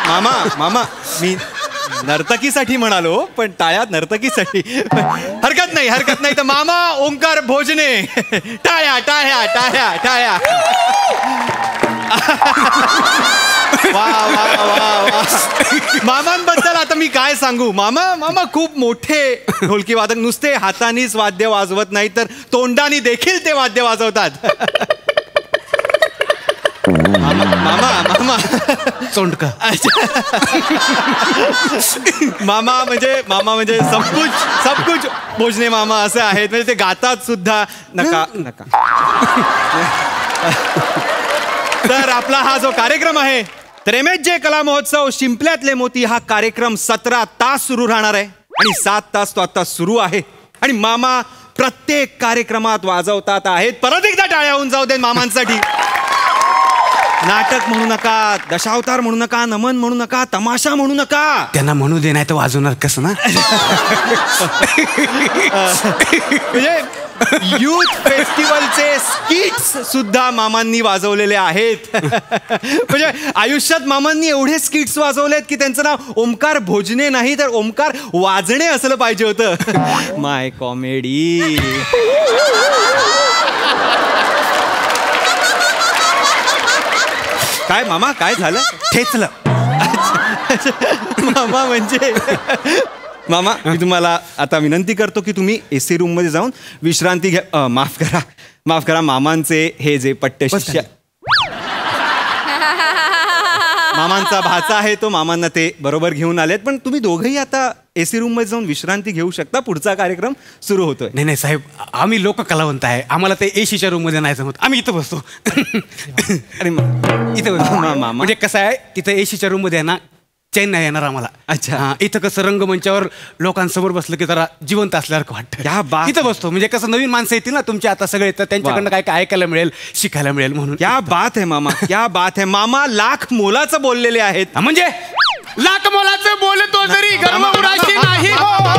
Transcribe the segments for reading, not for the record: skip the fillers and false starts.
मामा मामा मी नर्तकीसाठी म्हणालो, पण टाळ्या नर्तकीसाठी. हरकत नाही तर मामा ओंकार भोजने. टाळ्या टाळ्या टाळ्या टाळ्या. वा वा वा वा. मामांबद्दल आता मी काय सांगू. मामा खूप मोठे ढोलकी वादक. नुसते हातानीच वाद्य वाजवत नाही तर तोंडानी देखील ते वाद्य वाजवतात. मामा सोंडका. मामा म्हणजे सब कुछ भोजने मामा असे आहेत. म्हणजे ते गातात सुद्धा. नका. तर आपला हा जो कार्यक्रम आहे तर MHJ कला महोत्सव शिंपल्यातले मोती हा कार्यक्रम 17 तास सुरू राहणार आहे आणि 7 तास तो आता सुरू आहे. आणि मामा प्रत्येक कार्यक्रमात वाजवतात आहेत. परत एकदा टाळ्या होऊन जाऊ दे मामांसाठी. नाटक म्हणू नका, दशावतार म्हणू नका, नमन म्हणू नका, तमाशा म्हणू नका. त्यांना म्हणू दे, नाही तर वाजवणार कसं ना. म्हणजे यूथ फेस्टिवलचे स्किट्स सुद्धा मामांनी वाजवलेले आहेत. म्हणजे आयुष्यात मामांनी एवढे स्किट्स वाजवलेत की त्यांचं नाव ओंकार भोजने नाही तर ओंकार वाजणे असलं पाहिजे होतं. माय कॉमेडी. काय मामा काय झालं. ठेचलं. मामा म्हणजे मामा मी तुम्हाला आता विनंती करतो की तुम्ही AC रूम मध्ये जाऊन विश्रांती घ्या. माफ करा मामांचे हे जे पट्टे शिष्य मामांचा भाचा आहे तो मामांना ते बरोबर घेऊन आलेत. पण तुम्ही दोघंही आता AC रूम मध्ये जाऊन विश्रांती घेऊ शकता. पुढचा कार्यक्रम सुरू होतोय. नाही साहेब, आम्ही लोक कलावंत आहे. आम्हाला ते ACच्या रूम मध्ये नाही जमत. आम्ही इथं बसतो. अरे इथं बसतो. म्हणजे कसं आहे, तिथं ACच्या रूम मध्ये आहे ना चैन नाही येणार आम्हाला. अच्छा. इथं कसं रंगमंचावर लोकांसमोर बसलं की जरा जिवंत असल्यासारखं वाटतं. इथं बसतो म्हणजे कसं नवीन माणसं येतील ना तुमचे आता सगळे, तर त्यांच्याकडनं काय काय ऐकायला मिळेल, शिकायला मिळेल म्हणून. क्या बात है मामा, क्या बात है. मामा लाख मोलाचं बोललेले आहेत. म्हणजे लाख मोलाचं बोलतो जरी गर्व उराशी नाही. मामा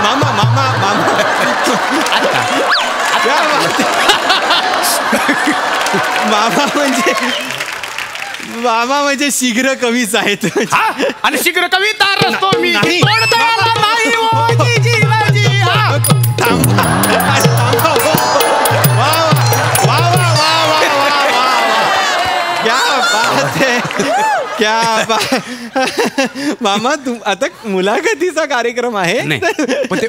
मामा मामा मामा म्हणजे शीघ्र कवीच आहेत. आणि शीघ्र कविता रचतो मी. क्या मामा आता मुलाखतीचा कार्यक्रम आहे.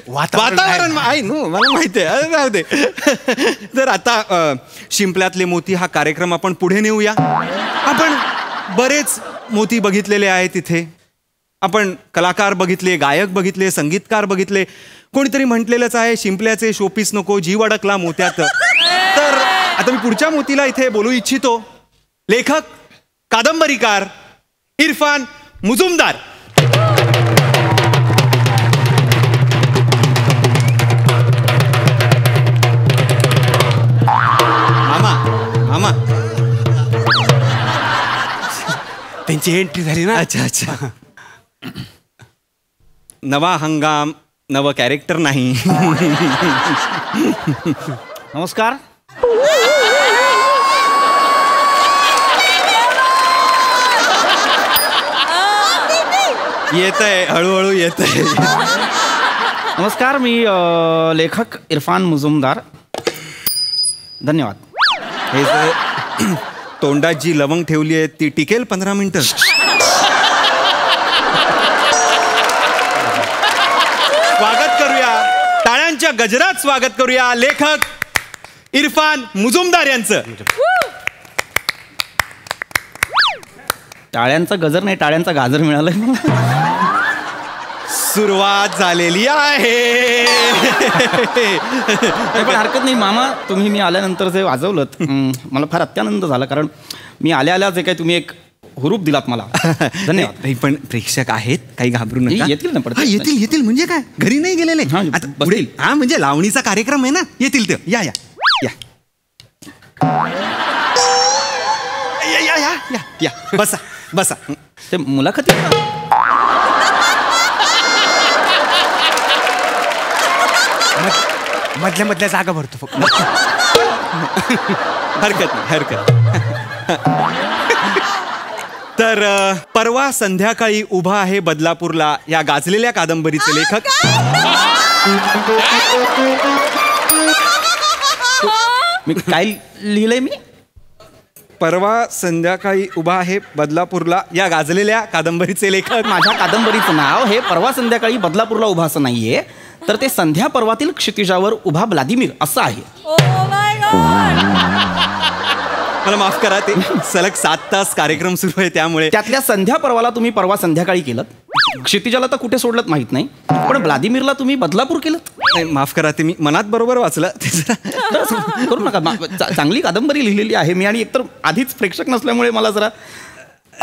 वातावरण आहे ना, मला माहिती आहे. राहू दे. तर आता शिंपल्यातले मोती हा कार्यक्रम आपण पुढे नेऊया. आपण बरेच मोती बघितलेले आहेत तिथे. आपण कलाकार बघितले, गायक बघितले, संगीतकार बघितले. कोणीतरी म्हटलेलंच आहे शिंपल्याचे शोपीस नको, जीव अडकला मोत्यात. तर आता मी पुढच्या मोतीला इथे बोलू इच्छितो. लेखक, कादंबरीकार इरफान मुजुमदार. मामा मामा त्यांची एंट्री झाली ना. अच्छा. नवा हंगाम नवं कॅरेक्टर नाही. नमस्कार. येतंय हळूहळू येतंय. नमस्कार, मी लेखक इरफान मुजुमदार. धन्यवाद. हे जे तोंडात जी लवंग ठेवली आहे ती टिकेल 15 मिनिटं. स्वागत करूया, टाळ्यांच्या गजरात स्वागत करूया लेखक इरफान मुजुमदार यांचं. टाळ्यांचा गजर नाही, टाळ्यांचा गाजर मिळालाय. सुरुवात झालेली आहे. पण हरकत नाही मामा, तुम्ही मी आल्यानंतर जे वाजवलं मला फार अत्यानंद झाला. कारण मी आल्या जे काही तुम्ही एक हुरूप दिलात मला. धन्यवाद. पण प्रेक्षक आहेत, काही घाबरू नका. येतील ना पडत. येतील म्हणजे काय, घरी नाही गेलेले. आता पुढे हा म्हणजे लावणीचा कार्यक्रम आहे ना, येतील ते. या या या या या या या बसा बसा. ते मुलाखती मधल्या जागा भरतो फक्त. हरकत नाही. तर परवा संध्याकाळी उभा आहे बदलापूरला या गाजलेल्या कादंबरीचे लेखक मी काय लिहिलंय मी? परवा संध्याकाळी उभा आहे बदलापूरला या गाजलेल्या कादंबरीचे लेखक. माझ्या कादंबरीचं नाव हे परवा संध्याकाळी बदलापूरला उभा असं नाहीये, तर ते संध्या पर्वातील क्षितिजावर उभा व्लादिमीर असं आहे. मला माफ करा, ते सलग 7 तास कार्यक्रम सुरू आहे त्यामुळे. त्यातल्या संध्या पर्वाला तुम्ही परवा संध्याकाळी केलं, क्षितिजाला तर कुठे सोडलं माहित नाही, पण व्लादिमीरला तुम्ही बदलापूर केलं. माफ करा, ते मी मनात बरोबर वाचलं. करू नका, चांगली कादंबरी लिहिलेली आहे मी, आणि एकतर आधीच प्रेक्षक नसल्यामुळे मला जरा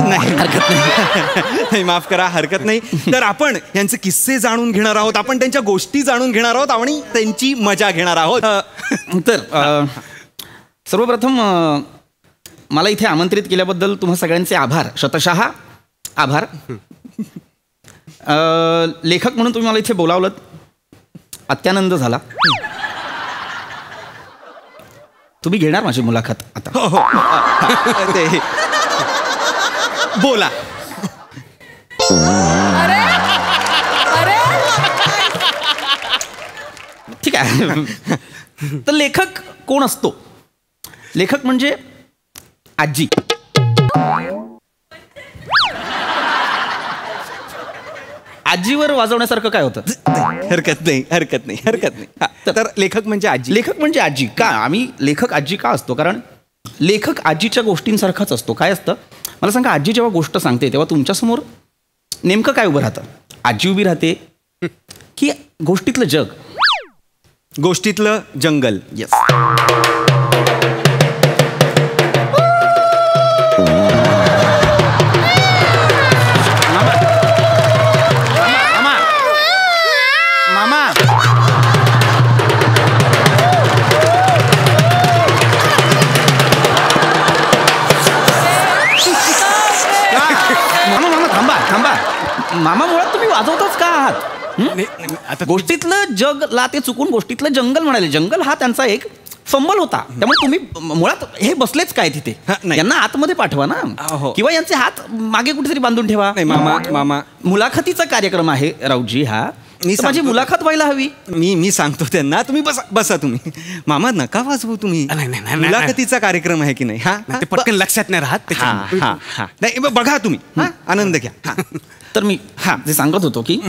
नाही हरकत नाही. माफ करा, हरकत नाही. तर आपण यांचे किस्से जाणून घेणार आहोत, आपण त्यांच्या गोष्टी जाणून घेणार आहोत आणि त्यांची मजा घेणार आहोत. तर सर्वप्रथम मला इथे आमंत्रित केल्याबद्दल तुम्हा सगळ्यांचे आभार, शतशः आभार. लेखक म्हणून तुम्ही मला इथे बोलावलं, अत्यानंद झाला. तुम्ही घेणार माझी मुलाखत आता? हो. ते बोला. ठीक आहे. तर लेखक कोण असतो? लेखक म्हणजे आजी. आजीवर वाजवण्यासारखं काय होतं? हरकत नाही. तर लेखक म्हणजे आजी. लेखक म्हणजे आजी का? आम्ही लेखक आजी का असतो? कारण लेखक आजीच्या गोष्टींसारखाच असतो. काय असतं मला सांगा, आजी जेव्हा गोष्ट सांगते तेव्हा तुमच्यासमोर नेमकं काय उभं राहतं? आजी उभी राहते की गोष्टीतलं जग? गोष्टीतलं जंगल. येस. मामा, मुळात तुम्ही वाजवतच का आहात? गोष्टीतलं जगला ते चुकून गोष्टीतलं जंगल म्हणाले. जंगल हा त्यांचा एक फंबल होता, त्यामुळे तुम्ही मुळात हे बसलेच काय तिथे? यांना आतमध्ये पाठवा ना, किंवा यांचे हात मागे कुठेतरी बांधून ठेवा. मामा, मुलाखतीचा कार्यक्रम आहे राऊजी हा. माझी मुलाखत व्हायला हवी. मी सांगतो त्यांना, तुम्ही बसा तुम्ही. मामा नका वाजवू तुम्ही. मुलाखतीचा कार्यक्रम आहे की नाही? ते पटकन लक्षात नाही राहत. नाही बघा तुम्ही, आनंद घ्या. तर मी जे सांगत होतो की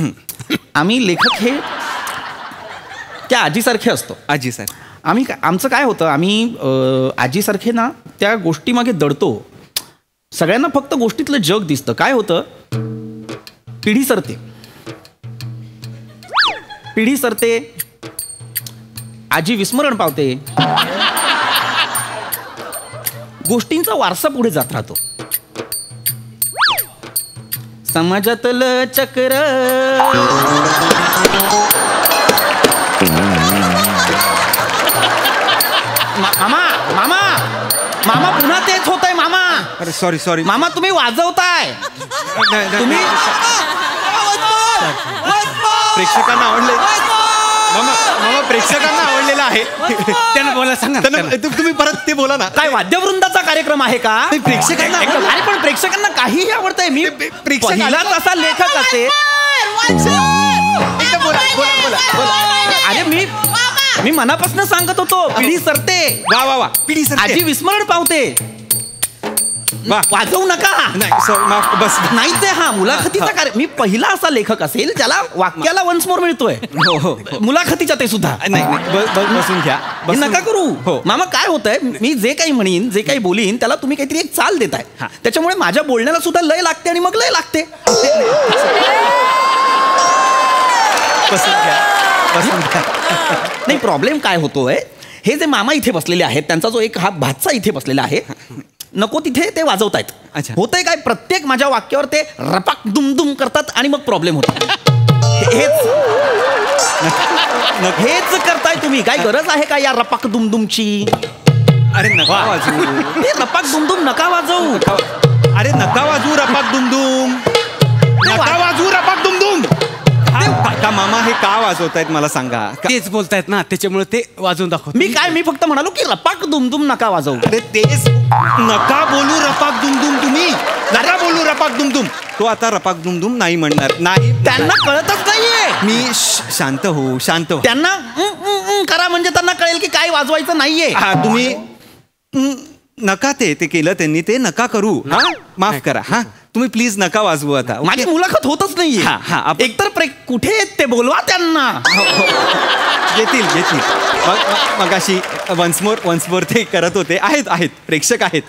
आम्ही लेखक हे त्या आजीसारखे असतो. आजीसारखे आमचं काय होतं, आम्ही आजीसारखे ना त्या गोष्टीमागे दडतो. सगळ्यांना फक्त गोष्टीतलं जग दिसतं. काय होतं, पिढी सरते, आजी विस्मरण पावते, गोष्टींचा वारसा पुढे जात राहतो. समाजातलं चक्र मामा पुन्हा तेच होतंय. मामा, अरे सॉरी मामा, तुम्ही वाजवताय. तुम्ही प्रेक्षकांना आवडले. मामा प्रेक्षकांना आवडलेला आहे. त्यांना बोला, सांगा. तुम्ही परत ते बोला ना. काय वाद्यवृंदाचा कार्यक्रम आहे का? प्रेक्षकांना अरे पण प्रेक्षकांना काहीही आवडतंय. मी पहिलाच असा लेखक असेल. अरे मी मनापासून सांगत होतो, पिढी सरते. वा पिढी सरते, आजी विस्मरण पावते. वाजवू नका. बस नाही ते मुलाखतीचा कार्य. मी पहिला असा लेखक असेल ज्याला वाक्याला वन्स मोर मिळतोय. मुलाखतीच्या ते सुद्धा बसून घ्या. नका करू. मामा काय होतंय, मी जे काही म्हणीन, जे काही बोलीन, त्याला तुम्ही काहीतरी एक चाल देताय. त्याच्यामुळे माझ्या बोलण्याला सुद्धा लय लागते आणि मग लय लागते. नाही, प्रॉब्लेम काय होतोय, हे जे मामा इथे बसलेले आहेत, त्यांचा जो एक हा भाचा इथे बसलेला आहे, नको तिथे ते वाजवतायत. होतंय काय, प्रत्येक माझ्या वाक्यावर ते रपाक दुमदुम करतात आणि मग प्रॉब्लेम होतो. हेच करताय तुम्ही. काय गरज आहे का या रपाक दुमदुमची? अरे नका वाजवू. हे रपाक दुमदुम नका वाजवू. अरे नका वाजवू रपाक दुमदुम. नका वाजवू रपाक दुमदुम. आता मामा हे का वाजवतायत मला सांगा. तेच बोलतायत ना, त्याच्यामुळे ते वाजवून दाखवतो. मी फक्त म्हणालो की रपाक दुमदुम नका वाजवू. अरे तेच नका बोलू रपाक दुमदुम. तुम्ही नका बोलू रपाक दुमदुम. तो आता रपाक दुमदुम नाही म्हणणार. नाही, त्यांना कळतच नाहीये. मी शांत हो. त्यांना करा म्हणजे त्यांना कळेल की काय वाजवायचं नाहीये. हा तुम्ही नका ते केलं त्यांनी, ते नका करू. हा माफ करा. हा तुम्ही प्लीज नका वाजवू आता. माझी मुलाखत होतच नाहीये. एकतर कुठे आहेत ते बोलवा त्यांना. येतील. मगाशी वन्स मोर ते करत होते. आहेत प्रेक्षक आहेत.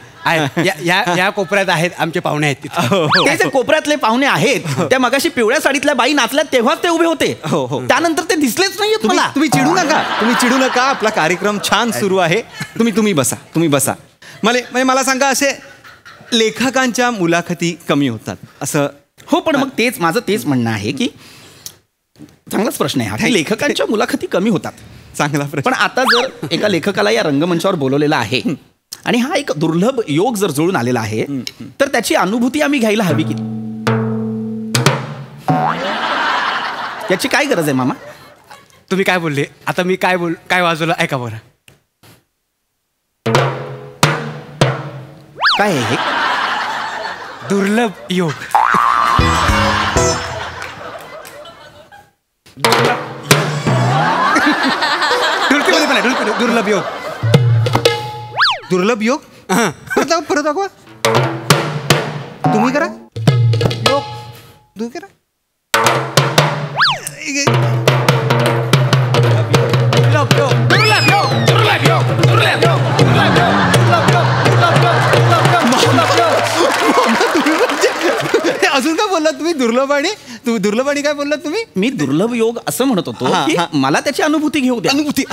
या कोपऱ्यात आहेत आमचे पाहुणे आहेत. ते जे कोपऱ्यातले पाहुणे आहेत त्या मगाशी पिवळ्या साडीतल्या बाई नाचल्या तेव्हाच ते उभे होते. त्यानंतर ते दिसलेच नाहीयेत मला. तुम्ही चिडू नका. आपला कार्यक्रम छान सुरू आहे. तुम्ही बसा. मला सांगा, असे लेखकांच्या मुलाखती कमी होतात असं? हो, पण मग माझं तेच म्हणणं आहे की चांगलाच प्रश्न आहे. लेखकांच्या मुलाखती कमी होतात, चांगला प्रश्न. पण आता जर एका लेखकाला या रंगमंचावर बोलवलेलं आहे आणि हा एक दुर्लभ योग जर जुळून आलेला आहे तर त्याची अनुभूती आम्ही घ्यायला हवी की. याची काय गरज आहे मामा? तुम्ही काय बोलले आता? मी काय वाजवलं ऐका बरं. काय आहे हे? दुर्लभ योग. दुर्लभ योग. दुर्लभ योग. परत दाखवा. तुम्ही करा योग. तुम्ही करा. अजून काय बोललात तुम्ही? दुर्लभ आणि काय बोललात तुम्ही? मी दुर्लभ योग असं म्हणत होतो की मला त्याची अनुभूती घेऊ द्या. अनुभूती.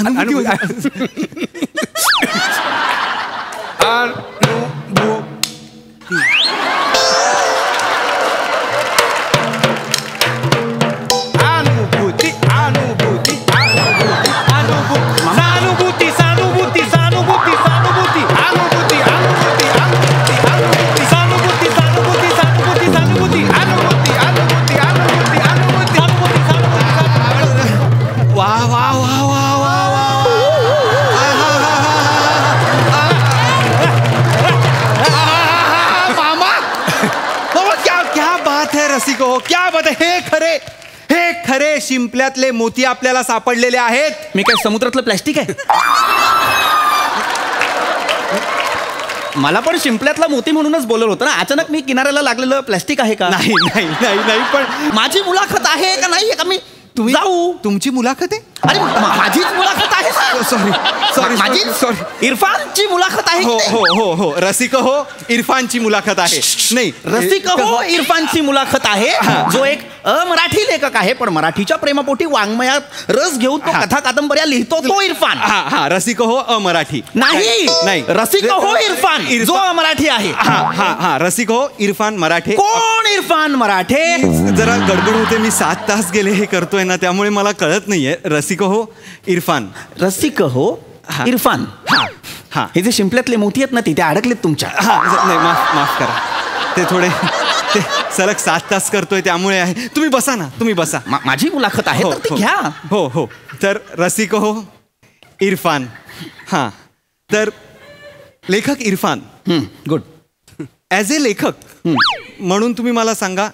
क्या बात आहे. हे खरे शिंपल्यातले मोती आपल्याला सापडलेले आहेत. मी काय समुद्रातलं प्लॅस्टिक आहे? मला पण शिंपल्यातला मोती म्हणूनच बोलवलं होतं ना. अचानक मी किनाऱ्याला लागलेलं प्लॅस्टिक आहे का? नाही. पण माझी मुलाखत आहे का नाही का? मी जाऊ. तुमची मुलाखत आहे? अरे माझीच मुलाखत आहे. सॉरी. इरफानची मुलाखत आहे. हो. रसिक हो, इरफानची मुलाखत आहे. नाही, रसिक हो, इरफानची मुलाखत आहे. जो एक मराठी लेखक आहे पण मराठीच्या प्रेमापोटी वाङ्मयात रस घेऊन तो कथा कादंबऱ्या लिहितो तो इरफान. रसिक हो अमराठी. नाही. रसिक हो इरफान जो अमराठी आहे. रसिक हो इरफान मराठे. कोण इरफान मराठे? जरा गडबड होते. मी 7 तास गेले हे करतोय ना, त्यामुळे मला कळत नाहीये. रसिक हो इरफान. रसिक हो इरफान. हे जे शिंपल्यातले मोती आहेत ना ते अडकलेत तुमच्या. नाही, माफ करा. ते थोडे सलग 7 तास करतोय त्यामुळे आहे. तुम्ही बसा. माझी मुलाखत आहे तर ती घ्या. हो. तर रसिक हो इरफान. तर लेखक इरफान. गुड. ॲज ए लेखक म्हणून तुम्ही मला सांगा,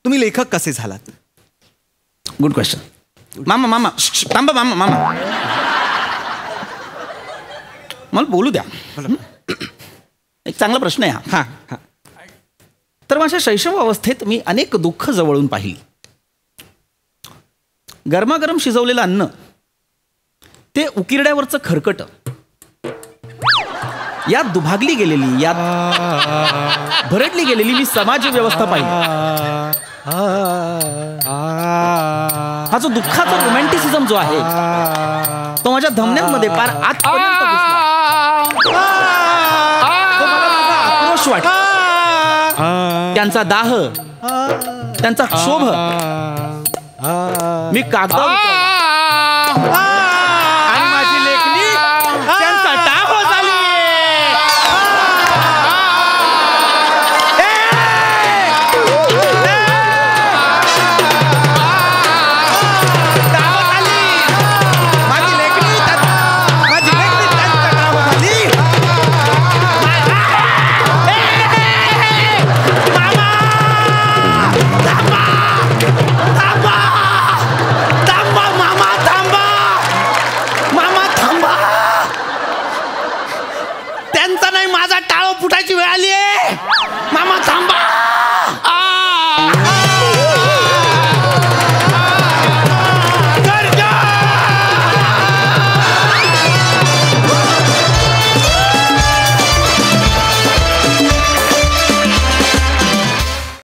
तुम्ही लेखक कसे झालात? Good question. मामा थांबा. मामा मला बोलू द्या. एक चांगला प्रश्न आहे हा. तर माझ्या शैशव अवस्थेत मी अनेक दुःख जवळून पाहिली. गरमागरम शिजवलेलं अन्न, ते उकिरड्यावरचं खरकट, यात दुभागली गेलेली, यात भरडली गेलेली मी समाज व्यवस्था पाहिली. हा जो दुःखाचा रोमॅन्टिसिझम जो आहे तो माझ्या धमन्यांमध्ये फार आतपर्यंत घुसला. तो मला माझा आक्रोश वाटला. त्यांचा दाह, त्यांचा क्षोभ मी कागदावर